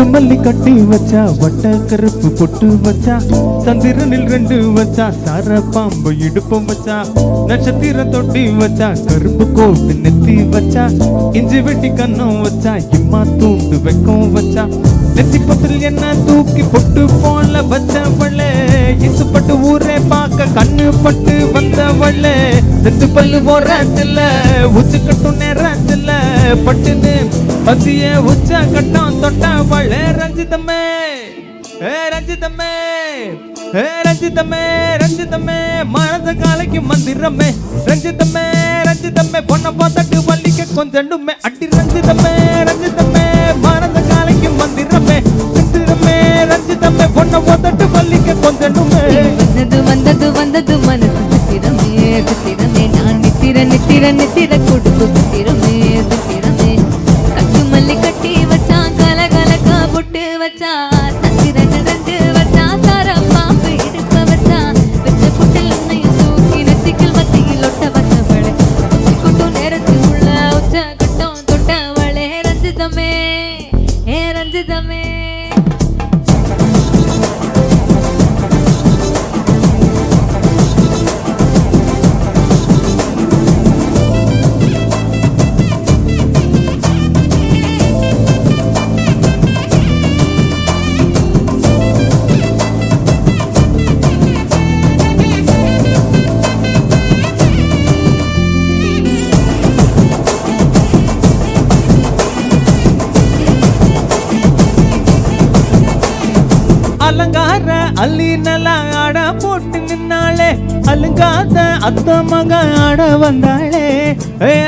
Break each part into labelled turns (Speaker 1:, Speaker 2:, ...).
Speaker 1: கட்டு மல்லி கட்டி வச்சா வட்ட கருப்பு பொட்டு வச்சா சந்திரனில் 2 வச்சா சார பாம்பு இடுப்பும் வச்சா நட்சத்திர தொட்டி வச்சா கருப்பு கோட்டு நெத்தி வச்சா இஞ்சி வெட்டி கண்ணும் வச்சா இம்மா தூண்டு வெக்கம் வச்சா நெத்தி பத்தில் என்ன தூக்கி பொட்டு போல வச்சவளே இசுப்பட்டு ஊரே பார்க்க கண்ணு பட்டு வந்தவளே செத்து பல்லு போறதில்ல உச்சு கட்டும் நேரத்தில்ல பட்டுன்னு பத்திய உச்ச கட்டம் தொட்டவளே ரஞ்சிதமே ரஞ்சிதமே ரஞ்சிதமே ரஞ்சிதமே மனச காலைக்கு மந்திரமே ரஞ்சிதமே ரஞ்சிதமே பொண்ணை பார்த்துட்டு வள்ளிக்க கொஞ்சண்டுமே அடி ரஞ்சிதமே ரஞ்சிதமே மனச காலைக்கு மந்திரமே ரஞ்சிதமே ரஞ்சிதமே பொண்ணை பார்த்துட்டு வள்ளிக்க கொஞ்சண்டுமே
Speaker 2: வந்தது வந்தது மனசு சித்திரமே சித்திரமே நான் நித்திர கொடுத்து சித்திரமே சித்திரமே கட்டு மல்லி கட்டி வச்சா கல கலக்க புட்டு வச்சா சந்திரன் 2 வச்சா சார பாம்பு இடுப்ப வச்சா வெச்ச புட்டில் உன்னையும் தூக்கி நெத்திக்கில் மத்தியில் ஒட்ட வச்சவளே உச்சி கொட்டும் நேரத்தில் உள்ள உச்ச கட்டம் தொட்டவளே ரஞ்சிதமே ரஞ்சிதமே
Speaker 1: அலங்கார அள்ளி நல்லா ஆட போட்டு நின்னாளே அலங்காத அத்த மக ஆட வந்தாளே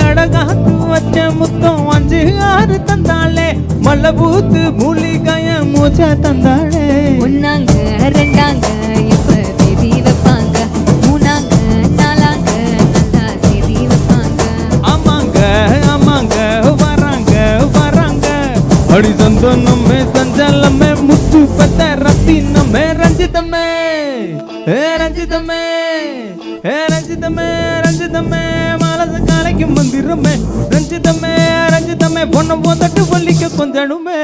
Speaker 1: அடகாத்து வச்ச முத்தம் 5 6 தந்தாளே மல்ல பூத்து மூலிகைய மூச்ச தந்தாளே
Speaker 2: ஒன்னாங்க ரெண்டாங்க இப்ப தேதி வைப்பாங்க மூணாங்க நாலாங்க நல்லா தேதி வைப்பாங்க
Speaker 1: ஆமாங்க ஆமாங்க வராங்க வராங்க அடி சந்தனமே சஞ்சலமே முத்து பத்த ரத்தினமே ரஞ்சிதமே ரஞ்சிதமே ரஞ்சிதமே ரஞ்சிதமே மனச காலைக்கு மந்திரமே ரஞ்சிதமே ரஞ்சிதமே பொண்ணை போதட்டு வள்ளிக்க கொஞ்சணுமே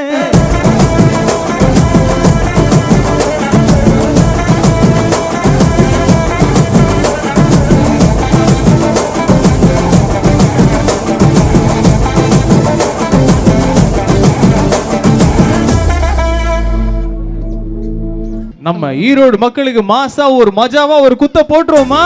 Speaker 1: நம்ம ஈரோடு மக்களுக்கு மாசா ஒரு மஜாவா ஒரு குத்த போட்டுருவோமா?